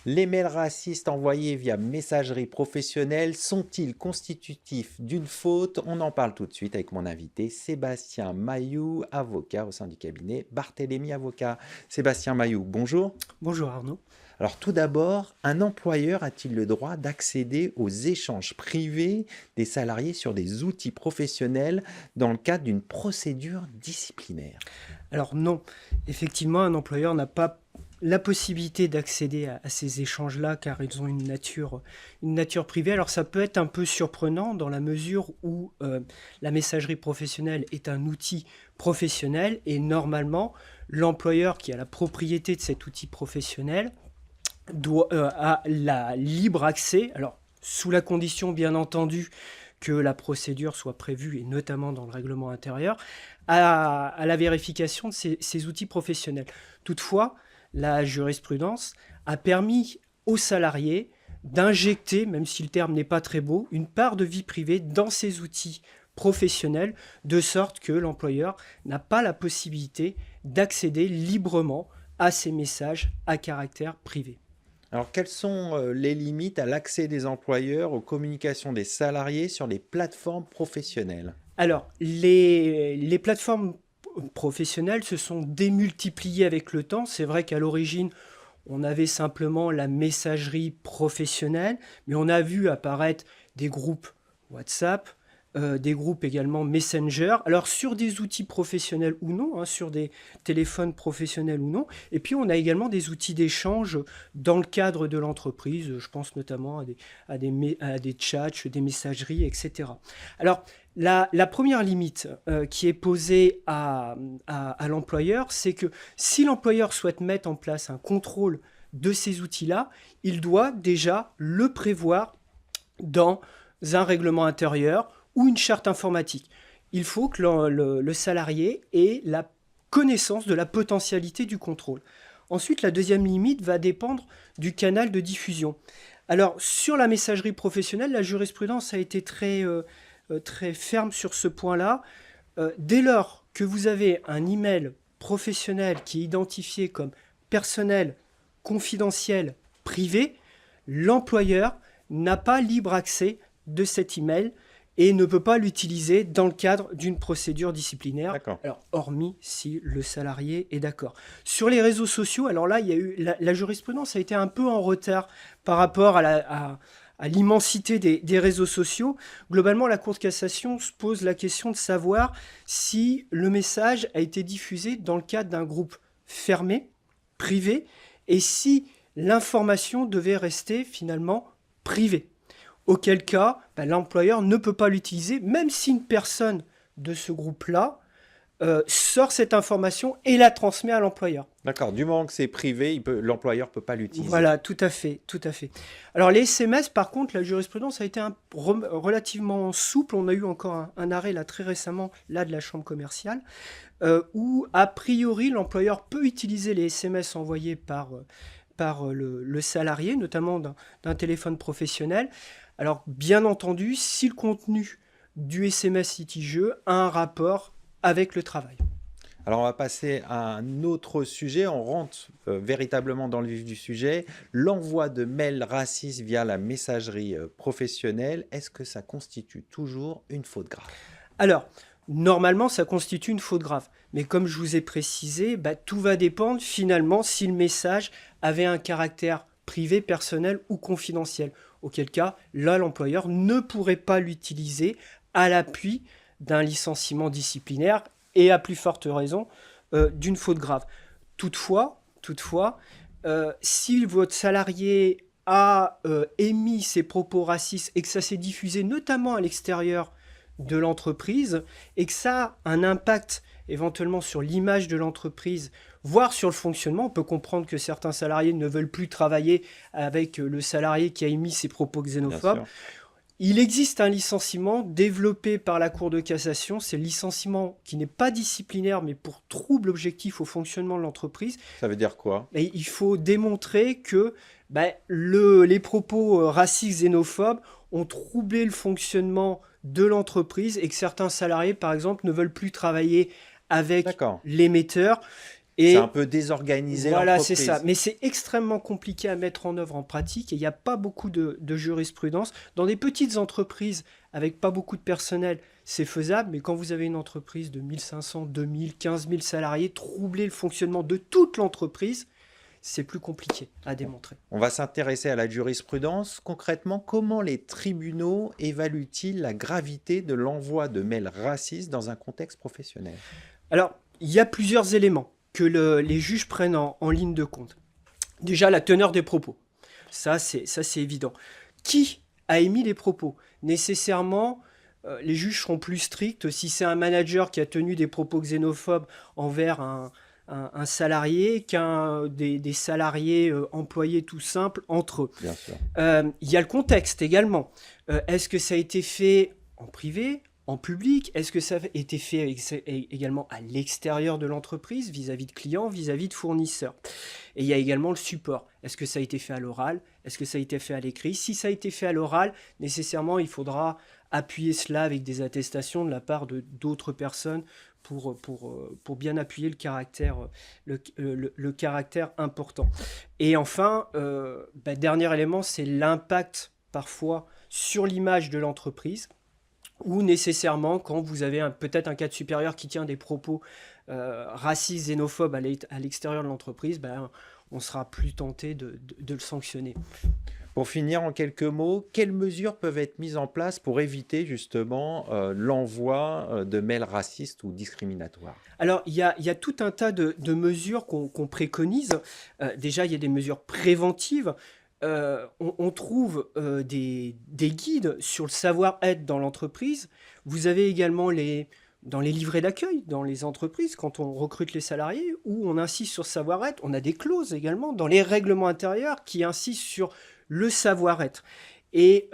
Les mails racistes envoyés via messagerie professionnelle sont-ils constitutifs d'une faute? On en parle tout de suite avec mon invité Sébastien Mailloux, avocat au sein du cabinet Barthélémy Avocat. Sébastien Mailloux, bonjour. Bonjour Arnaud. Alors tout d'abord, un employeur a-t-il le droit d'accéder aux échanges privés des salariés sur des outils professionnels dans le cadre d'une procédure disciplinaire? Alors non, effectivement, un employeur n'a pas la possibilité d'accéder à ces échanges-là car ils ont une nature privée. Alors ça peut être un peu surprenant dans la mesure où la messagerie professionnelle est un outil professionnel et normalement l'employeur qui a la propriété de cet outil professionnel a la libre accès, alors sous la condition bien entendu que la procédure soit prévue, et notamment dans le règlement intérieur, à la vérification de ces outils professionnels. Toutefois, la jurisprudence a permis aux salariés d'injecter, même si le terme n'est pas très beau, une part de vie privée dans ces outils professionnels, de sorte que l'employeur n'a pas la possibilité d'accéder librement à ces messages à caractère privé. Alors, quelles sont les limites à l'accès des employeurs aux communications des salariés sur les plateformes professionnelles? Alors, les plateformes professionnelles se sont démultipliées avec le temps. C'est vrai qu'à l'origine, on avait simplement la messagerie professionnelle, mais on a vu apparaître des groupes WhatsApp, des groupes également Messenger. Alors sur des outils professionnels ou non, hein, sur des téléphones professionnels ou non. Et puis on a également des outils d'échange dans le cadre de l'entreprise. Je pense notamment à des chats, des messageries, etc. Alors la première limite qui est posée à l'employeur, c'est que si l'employeur souhaite mettre en place un contrôle de ces outils-là, il doit déjà le prévoir dans un règlement intérieur ou une charte informatique. Il faut que le salarié ait la connaissance de la potentialité du contrôle. Ensuite, la deuxième limite va dépendre du canal de diffusion. Alors, sur la messagerie professionnelle, la jurisprudence a été très ferme sur ce point-là. Dès lors que vous avez un email professionnel qui est identifié comme personnel, confidentiel, privé, l'employeur n'a pas libre accès de cet email et ne peut pas l'utiliser dans le cadre d'une procédure disciplinaire, D'accord. alors hormis si le salarié est d'accord. Sur les réseaux sociaux, alors là, il y a eu la jurisprudence a été un peu en retard par rapport à l'immensité des réseaux sociaux. Globalement, la Cour de cassation se pose la question de savoir si le message a été diffusé dans le cadre d'un groupe fermé, privé, et si l'information devait rester finalement privée. Auquel cas, l'employeur ne peut pas l'utiliser, même si une personne de ce groupe-là sort cette information et la transmet à l'employeur. D'accord. Du moment que c'est privé, l'employeur ne peut pas l'utiliser. Voilà, tout à fait, tout à fait. Alors les SMS, par contre, la jurisprudence a été relativement souple. On a eu encore un arrêt là très récemment là de la chambre commerciale où a priori l'employeur peut utiliser les SMS envoyés par le salarié, notamment d'un téléphone professionnel. Alors, bien entendu, si le contenu du SMS litigieux a un rapport avec le travail. Alors, on va passer à un autre sujet. On rentre véritablement dans le vif du sujet. L'envoi de mails racistes via la messagerie professionnelle, est-ce que ça constitue toujours une faute grave? Alors, normalement, ça constitue une faute grave. Mais comme je vous ai précisé, tout va dépendre finalement si le message avait un caractère privé, personnel ou confidentiel. Auquel cas, là, l'employeur ne pourrait pas l'utiliser à l'appui d'un licenciement disciplinaire et à plus forte raison d'une faute grave. Toutefois, si votre salarié a émis ses propos racistes et que ça s'est diffusé notamment à l'extérieur de l'entreprise et que ça a un impact éventuellement sur l'image de l'entreprise, voire sur le fonctionnement. On peut comprendre que certains salariés ne veulent plus travailler avec le salarié qui a émis ses propos Bien xénophobes. sûr. Il existe un licenciement développé par la Cour de cassation. C'est le licenciement qui n'est pas disciplinaire, mais pour trouble objectif au fonctionnement de l'entreprise. Ça veut dire quoi? Et il faut démontrer que les propos racistes xénophobes ont troublé le fonctionnement de l'entreprise et que certains salariés, par exemple, ne veulent plus travailler avec D'accord. l'émetteur. C'est un Et peu désorganisé voilà, c'est ça. l'entreprise. Mais c'est extrêmement compliqué à mettre en œuvre en pratique et il n'y a pas beaucoup de jurisprudence. Dans des petites entreprises avec pas beaucoup de personnel, c'est faisable, mais quand vous avez une entreprise de 1500, 2000, 15 000 salariés, troubler le fonctionnement de toute l'entreprise, c'est plus compliqué à démontrer. On va s'intéresser à la jurisprudence. Concrètement, comment les tribunaux évaluent-ils la gravité de l'envoi de mails racistes dans un contexte professionnel? Alors, il y a plusieurs éléments que les juges prennent en ligne de compte. Déjà, la teneur des propos. Ça, c'est évident. Qui a émis les propos? Nécessairement, les juges seront plus stricts si c'est un manager qui a tenu des propos xénophobes envers un salarié qu'un des salariés employés tout simples entre eux. Bien sûr. Il y a le contexte également. Est-ce que ça a été fait en privé, en public? Est-ce que ça a été fait également à l'extérieur de l'entreprise, vis-à-vis de clients, vis-à-vis de fournisseurs? Et il y a également le support. Est-ce que ça a été fait à l'oral? Est-ce que ça a été fait à l'écrit? Si ça a été fait à l'oral, nécessairement, il faudra appuyer cela avec des attestations de la part de d'autres personnes pour bien appuyer le caractère important. Et enfin, dernier élément, c'est l'impact parfois sur l'image de l'entreprise, ou nécessairement quand vous avez peut-être un cadre supérieur qui tient des propos racistes, xénophobes à l'extérieur de l'entreprise, on sera plus tenté de le sanctionner. Pour finir, en quelques mots, quelles mesures peuvent être mises en place pour éviter justement l'envoi de mails racistes ou discriminatoires? Alors, il y a tout un tas de mesures qu'on préconise. Déjà, il y a des mesures préventives. On trouve des guides sur le savoir-être dans l'entreprise. Vous avez également dans les livrets d'accueil, dans les entreprises, quand on recrute les salariés, où on insiste sur le savoir-être. On a des clauses également dans les règlements intérieurs qui insistent sur le savoir-être. Et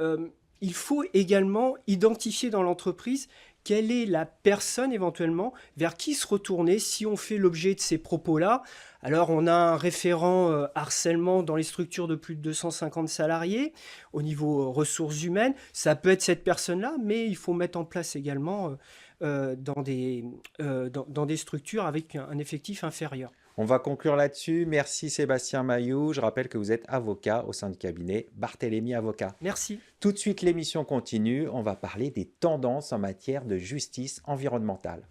il faut également identifier dans l'entreprise quelle est la personne éventuellement vers qui se retourner si on fait l'objet de ces propos-là. Alors on a un référent harcèlement dans les structures de plus de 250 salariés au niveau ressources humaines. Ça peut être cette personne-là, mais il faut mettre en place également dans des structures avec un effectif inférieur. On va conclure là-dessus. Merci Sébastien Mailloux. Je rappelle que vous êtes avocat au sein du cabinet Barthélémy Avocat. Merci. Tout de suite, l'émission continue. On va parler des tendances en matière de justice environnementale.